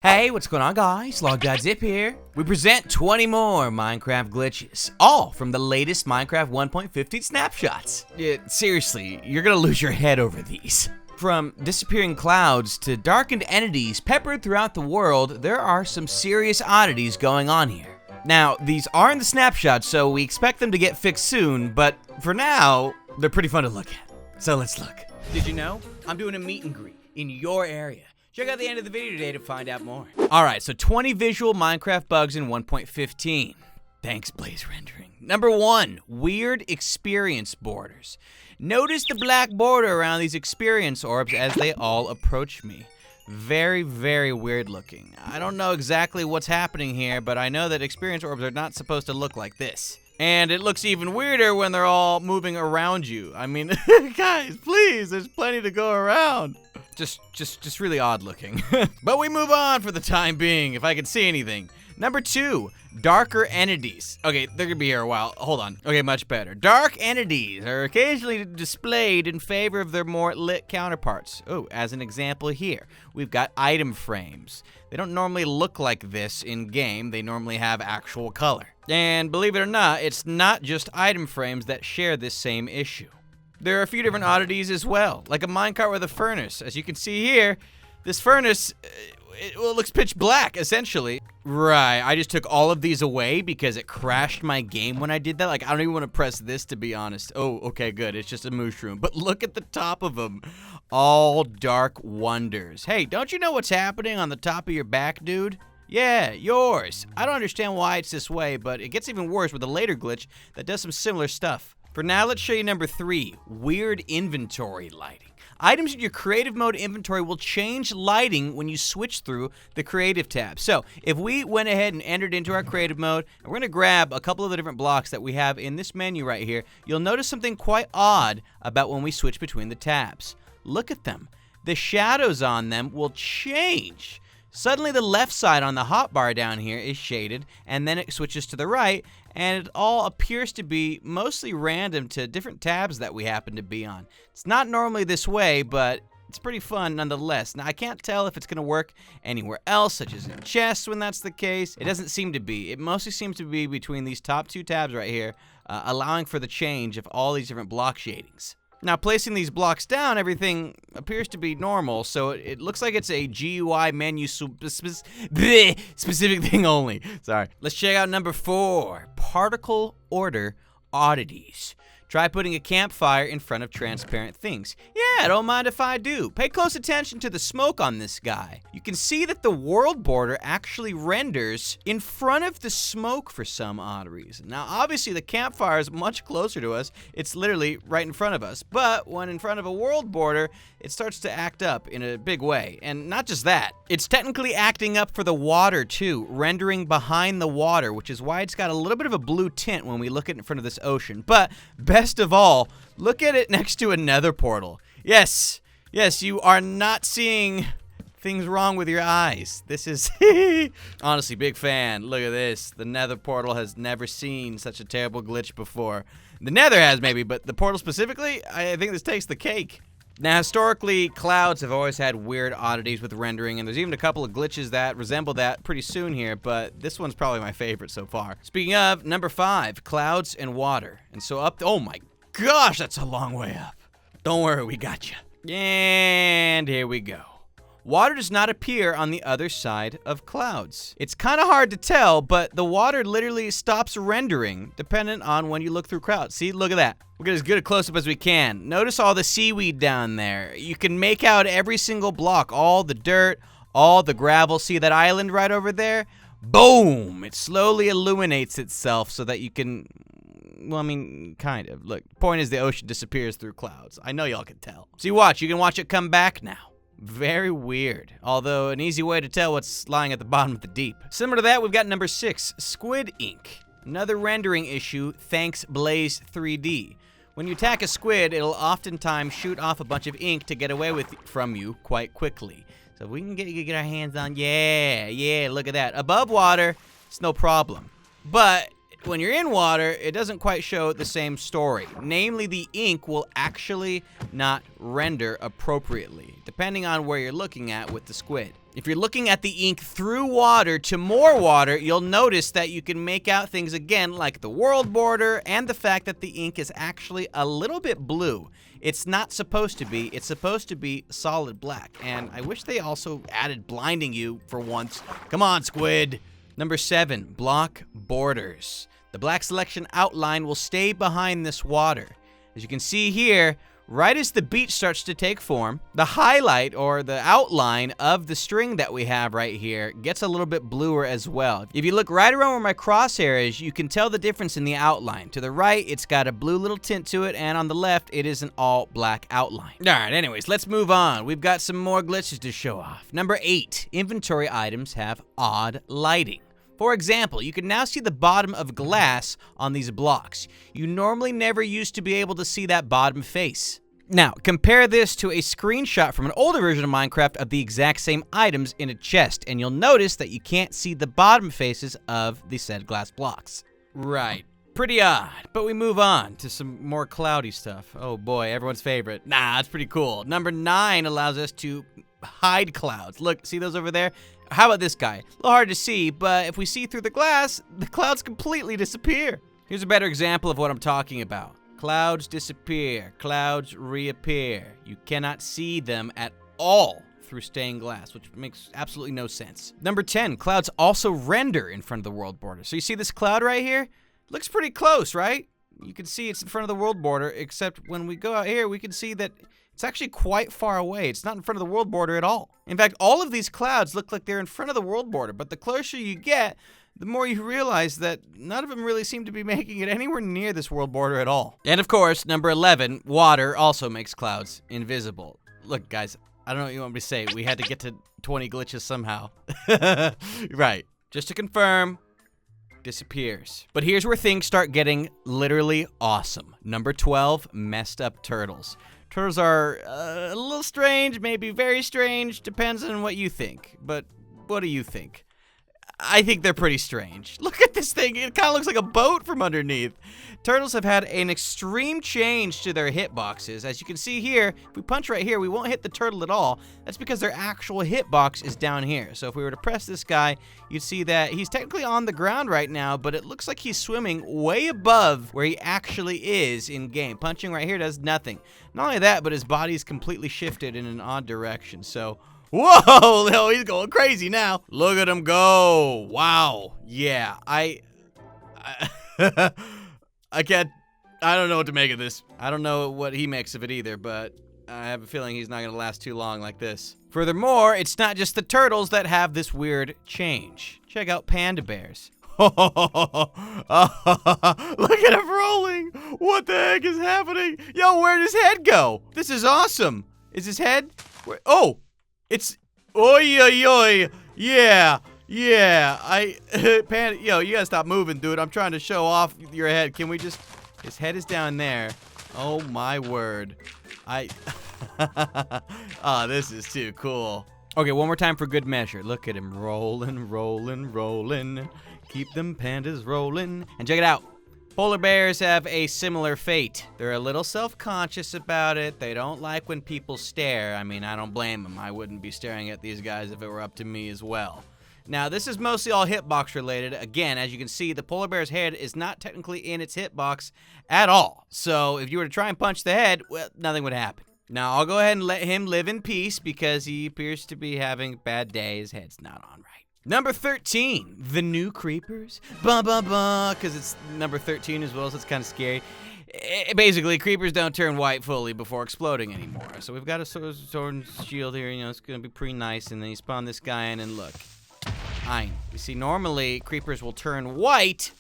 Hey, what's going on, guys? Logdotzip here. We present 20 more Minecraft glitches, all from the latest Minecraft 1.15 snapshots. Seriously, you're gonna lose your head over these. From disappearing clouds to darkened entities peppered throughout the world, there are some serious oddities going on here. Now, these are in the snapshots, so we expect them to get fixed soon, but for now, they're pretty fun to look at. So let's look. Did you know? I'm doing a meet and greet in your area. Check out the end of the video today to find out more. Alright, so 20 visual Minecraft bugs in 1.15. Thanks, Blaze Rendering. Number 1, weird experience borders. Notice the black border around these experience orbs as they all approach me. Very, very weird looking. I don't know exactly what's happening here, but I know that experience orbs are not supposed to look like this. And it looks even weirder when they're all moving around you. I mean, guys, please, there's plenty to go around. Just really odd looking. But we move on for the time being, if I can see anything. Number 2, darker entities. Okay, they're gonna be here a while. Hold on. Okay, much better. Dark entities are occasionally displayed in favor of their more lit counterparts. Oh, as an example here, we've got item frames. They don't normally look like this in game. They normally have actual color. And believe it or not, it's not just item frames that share this same issue. There are a few different oddities as well, like a minecart with a furnace. As you can see here, this furnace, it looks pitch black, essentially. Right, I just took all of these away because it crashed my game when I did that. Like, I don't even want to press this, to be honest. Oh, okay, good, it's just a mushroom. But look at the top of them, all dark wonders. Hey, don't you know what's happening on the top of your back, dude? Yeah, yours. I don't understand why it's this way, but it gets even worse with a later glitch that does some similar stuff. For now, let's show you number 3, weird inventory lighting. Items in your creative mode inventory will change lighting when you switch through the creative tab. So if we went ahead and entered into our creative mode, and we're gonna grab a couple of the different blocks that we have in this menu right here, you'll notice something quite odd about when we switch between the tabs. Look at them. The shadows on them will change. Suddenly the left side on the hotbar down here is shaded, and then it switches to the right, and it all appears to be mostly random to different tabs that we happen to be on. It's not normally this way, but it's pretty fun nonetheless. Now, I can't tell if it's going to work anywhere else, such as in chests when that's the case. It doesn't seem to be. It mostly seems to be between these top 2 tabs right here, allowing for the change of all these different block shadings. Now, placing these blocks down, everything appears to be normal, so it looks like it's a GUI menu specific thing only. Sorry. Let's check out number 4, particle order oddities. Try putting a campfire in front of transparent things. Yeah, don't mind if I do. Pay close attention to the smoke on this guy. You can see that the world border actually renders in front of the smoke for some odd reason. Now, obviously, the campfire is much closer to us. It's literally right in front of us. But when in front of a world border, it starts to act up in a big way. And not just that, it's technically acting up for the water too, rendering behind the water, which is why it's got a little bit of a blue tint when we look at it in front of this ocean. But best of all, look at it next to a nether portal. Yes, you are not seeing things wrong with your eyes. This is honestly, big fan. Look at this. The nether portal has never seen such a terrible glitch before. The nether has maybe, but the portal specifically, I think this takes the cake. Now, historically, clouds have always had weird oddities with rendering, and there's even a couple of glitches that resemble that pretty soon here, but this one's probably my favorite so far. Speaking of, number 5, clouds and water. And so up, oh my gosh, that's a long way up. Don't worry, we got you. And here we go. Water does not appear on the other side of clouds. It's kind of hard to tell, but the water literally stops rendering dependent on when you look through clouds. See, look at that. We'll get as good a close-up as we can. Notice all the seaweed down there. You can make out every single block, all the dirt, all the gravel. See that island right over there? Boom! It slowly illuminates itself so that you can, well, I mean, kind of. Look, point is the ocean disappears through clouds. I know y'all can tell. See, watch. You can watch it come back now. Very weird, although an easy way to tell what's lying at the bottom of the deep. Similar to that, we've got number 6, squid ink. Another rendering issue, thanks Blaze 3D. When you attack a squid, it'll oftentimes shoot off a bunch of ink to get away from you quite quickly. So if we can get our hands on, yeah, look at that. Above water, it's no problem. But when you're in water, it doesn't quite show the same story. Namely, the ink will actually not render appropriately, depending on where you're looking at with the squid. If you're looking at the ink through water to more water, you'll notice that you can make out things again like the world border and the fact that the ink is actually a little bit blue. It's not supposed to be. It's supposed to be solid black. And I wish they also added blinding you for once. Come on, squid. Number 7, block borders. The black selection outline will stay behind this water. As you can see here, right as the beach starts to take form, the highlight or the outline of the string that we have right here gets a little bit bluer as well. If you look right around where my crosshair is, you can tell the difference in the outline. To the right, it's got a blue little tint to it, and on the left, it is an all black outline. All right, anyways, let's move on. We've got some more glitches to show off. Number 8, inventory items have odd lighting. For example, you can now see the bottom of glass on these blocks. You normally never used to be able to see that bottom face. Now, compare this to a screenshot from an older version of Minecraft of the exact same items in a chest, and you'll notice that you can't see the bottom faces of the said glass blocks. Right. Pretty odd, but we move on to some more cloudy stuff. Oh boy, everyone's favorite. Nah, that's pretty cool. Number 9 allows us to hide clouds. Look, see those over there? How about this guy? A little hard to see, but if we see through the glass, the clouds completely disappear. Here's a better example of what I'm talking about. Clouds disappear, clouds reappear. You cannot see them at all through stained glass, which makes absolutely no sense. Number 10, clouds also render in front of the world border. So you see this cloud right here? Looks pretty close, right? You can see it's in front of the world border, except when we go out here, we can see that it's actually quite far away. It's not in front of the world border at all. In fact, all of these clouds look like they're in front of the world border, but the closer you get, the more you realize that none of them really seem to be making it anywhere near this world border at all. And of course, number 11, water also makes clouds invisible. Look, guys, I don't know what you want me to say. We had to get to 20 glitches somehow. Right. Just to confirm, disappears. But here's where things start getting literally awesome. Number 12, messed up turtles. Turtles are a little strange, maybe very strange, depends on what you think. But what do you think? I think they're pretty strange. Look at this thing. It kind of looks like a boat from underneath. Turtles have had an extreme change to their hitboxes. As you can see here, if we punch right here, we won't hit the turtle at all. That's because their actual hitbox is down here. So if we were to press this guy, you'd see that he's technically on the ground right now, but it looks like he's swimming way above where he actually is in game. Punching right here does nothing. Not only that, but his body's completely shifted in an odd direction. So, whoa, he's going crazy now. Look at him go. Wow. Yeah, I don't know what to make of this. I don't know what he makes of it either, but I have a feeling he's not gonna last too long like this. Furthermore, it's not just the turtles that have this weird change. Check out Panda Bears. Look at him rolling. What the heck is happening? Yo, where'd his head go? This is awesome. Is his head? Oh, it's, oi, oi, oi. Yeah. Panda, yo, you gotta stop moving, dude. I'm trying to show off your head. Can we just, his head is down there. Oh my word. Oh, this is too cool. Okay, one more time for good measure. Look at him rolling, rolling, rolling. Keep them pandas rolling. And check it out. Polar bears have a similar fate. They're a little self-conscious about it. They don't like when people stare. I mean, I don't blame them. I wouldn't be staring at these guys if it were up to me as well. Now, this is mostly all hitbox related. Again, as you can see, the polar bear's head is not technically in its hitbox at all. So if you were to try and punch the head, well, nothing would happen. Now, I'll go ahead and let him live in peace because he appears to be having a bad day. His head's not on right. Number 13, the new creepers. Because it's number 13 as well, so it's kind of scary. Basically, creepers don't turn white fully before exploding anymore. So we've got a sword and shield here. You know, it's going to be pretty nice. And then you spawn this guy in, and look. You see, normally, creepers will turn white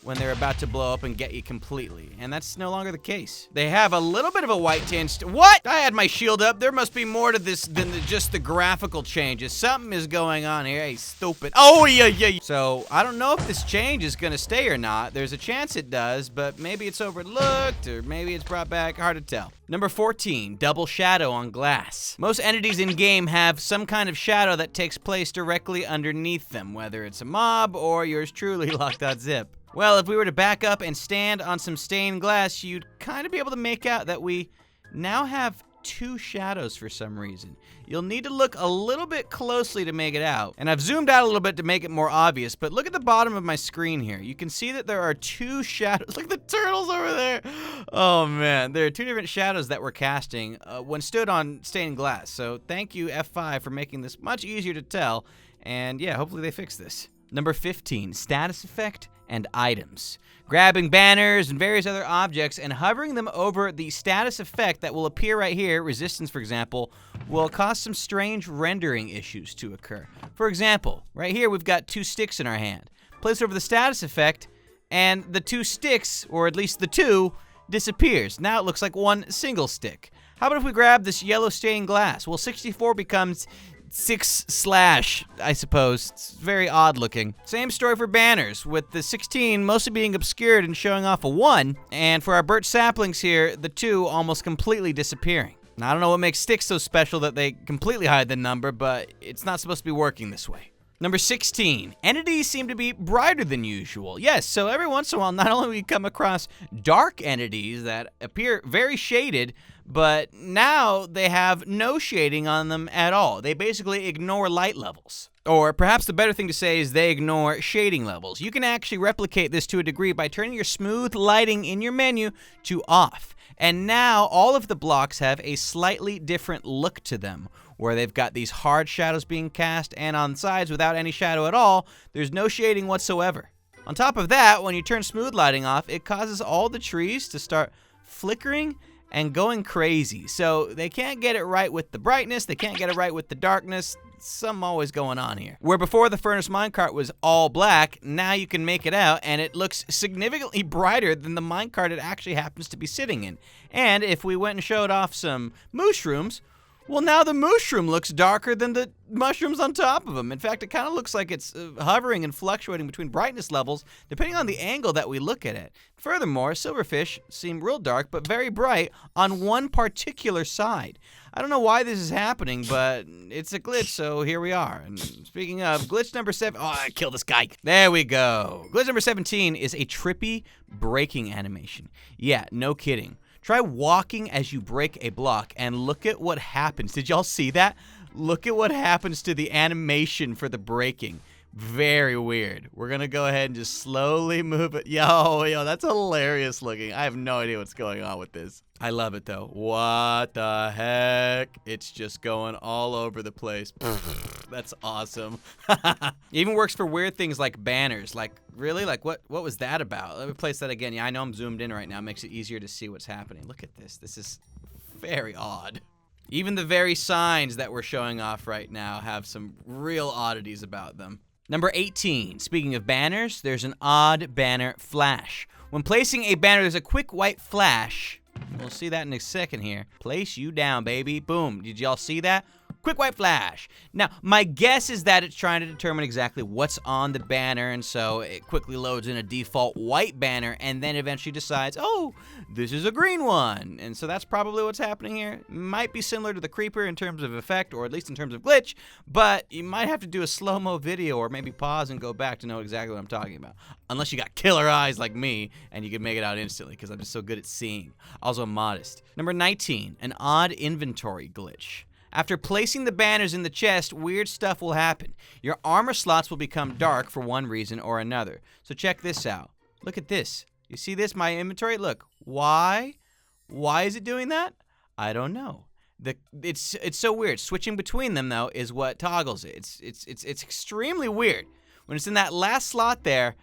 when they're about to blow up and get you completely. And that's no longer the case. They have a little bit of a white tinge. What? I had my shield up. There must be more to this than just the graphical changes. Something is going on here. Hey, stupid. Oh, yeah. So, I don't know if this change is going to stay or not. There's a chance it does, but maybe it's overlooked or maybe it's brought back. Hard to tell. Number 14, double shadow on glass. Most entities in-game have some kind of shadow that takes place directly underneath them, whether it's a mob or yours truly, Logdotzip. Well, if we were to back up and stand on some stained glass, you'd kind of be able to make out that we now have 2 shadows for some reason. You'll need to look a little bit closely to make it out. And I've zoomed out a little bit to make it more obvious, but look at the bottom of my screen here. You can see that there are 2 shadows. Look at the turtles over there. Oh man, there are 2 different shadows that we're casting when stood on stained glass. So thank you, F5, for making this much easier to tell. And yeah, hopefully they fix this. Number 15, status effect and items. Grabbing banners and various other objects and hovering them over the status effect that will appear right here, resistance for example, will cause some strange rendering issues to occur. For example, right here we've got 2 sticks in our hand. Place over the status effect and the 2 sticks, or at least the 2, disappears. Now it looks like 1 single stick. How about if we grab this yellow stained glass? Well, 64 becomes 6/, I suppose. It's very odd looking. Same story for banners, with the 16 mostly being obscured and showing off a 1, and for our birch saplings here, the 2 almost completely disappearing. Now, I don't know what makes sticks so special that they completely hide the number, but it's not supposed to be working this way. Number 16, entities seem to be brighter than usual. Yes, so every once in a while, not only do we come across dark entities that appear very shaded, but now they have no shading on them at all. They basically ignore light levels. Or perhaps the better thing to say is they ignore shading levels. You can actually replicate this to a degree by turning your smooth lighting in your menu to off. And now all of the blocks have a slightly different look to them, where they've got these hard shadows being cast, and on sides without any shadow at all, there's no shading whatsoever. On top of that, when you turn smooth lighting off, it causes all the trees to start flickering and going crazy. So they can't get it right with the brightness, they can't get it right with the darkness. Something always going on here. Where before the furnace minecart was all black, now you can make it out and it looks significantly brighter than the minecart it actually happens to be sitting in. And if we went and showed off some mushrooms, well, now the mushroom looks darker than the mushrooms on top of them. In fact, it kind of looks like it's hovering and fluctuating between brightness levels, depending on the angle that we look at it. Furthermore, silverfish seem real dark, but very bright on one particular side. I don't know why this is happening, but it's a glitch, so here we are. And speaking of, glitch number 7, oh, I killed this guy. There we go. Glitch number 17 is a trippy breaking animation. Yeah, no kidding. Try walking as you break a block and look at what happens. Did y'all see that? Look at what happens to the animation for the breaking. Very weird. We're gonna go ahead and just slowly move it. Yo, that's hilarious looking. I have no idea what's going on with this. I love it though. What the heck? It's just going all over the place. That's awesome. It even works for weird things like banners. Like, really? Like, what was that about? Let me place that again. Yeah, I know I'm zoomed in right now. It makes it easier to see what's happening. Look at this. This is very odd. Even the very signs that we're showing off right now have some real oddities about them. Number 18, speaking of banners, there's an odd banner flash. When placing a banner, there's a quick white flash. We'll see that in a second here. Place you down, baby. Boom. Did y'all see that? Quick white flash. Now, my guess is that it's trying to determine exactly what's on the banner, and so it quickly loads in a default white banner and then eventually decides, oh, this is a green one. And so that's probably what's happening here. Might be similar to the creeper in terms of effect, or at least in terms of glitch, but you might have to do a slow-mo video or maybe pause and go back to know exactly what I'm talking about. Unless you got killer eyes like me and you can make it out instantly, because I'm just so good at seeing. Also modest. Number 19, an odd inventory glitch. After placing the banners in the chest, weird stuff will happen. Your armor slots will become dark for one reason or another. So check this out. Look at this. You see this, my inventory? Look. Why? Why is it doing that? I don't know. It's so weird. Switching between them, though, is what toggles it. It's extremely weird. When it's in that last slot there,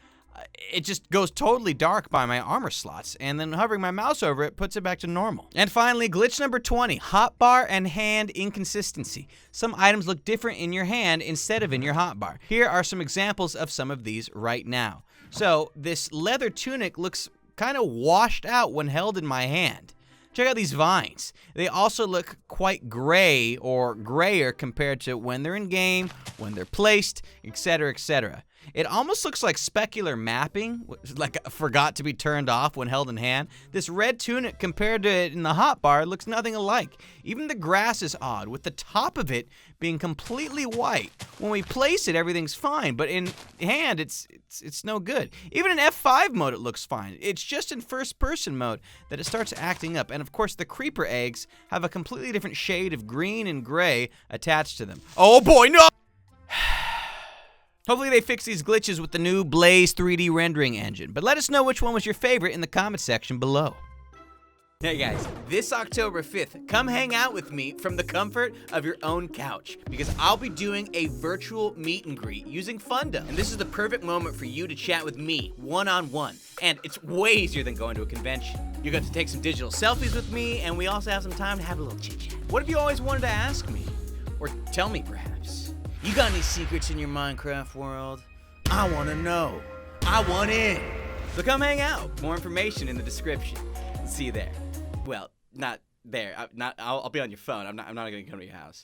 it just goes totally dark by my armor slots, and then hovering my mouse over it puts it back to normal. And finally, glitch number 20, hotbar and hand inconsistency. Some items look different in your hand instead of in your hotbar. Here are some examples of some of these right now. So this leather tunic looks kind of washed out when held in my hand. Check out these vines. They also look quite gray or grayer compared to when they're in game, when they're placed, etc., etc. It almost looks like specular mapping, like forgot to be turned off when held in hand. This red tunic compared to it in the hotbar looks nothing alike. Even the grass is odd, with the top of it being completely white. When we place it, everything's fine, but in hand, it's no good. Even in F5 mode, it looks fine. It's just in first-person mode that it starts acting up. And of course, the creeper eggs have a completely different shade of green and gray attached to them. Oh boy, no! Hopefully they fix these glitches with the new Blaze 3D rendering engine, but let us know which one was your favorite in the comment section below. Hey guys, this October 5th, come hang out with me from the comfort of your own couch, because I'll be doing a virtual meet and greet using Funda. And this is the perfect moment for you to chat with me, one-on-one. And it's way easier than going to a convention. You're going to take some digital selfies with me, and we also have some time to have a little chit-chat. What have you always wanted to ask me? Or tell me, perhaps? You got any secrets in your Minecraft world? I want to know. I want in. So come hang out. More information in the description. See you there. Well, not there. I'll be on your phone. I'm not going to come to your house.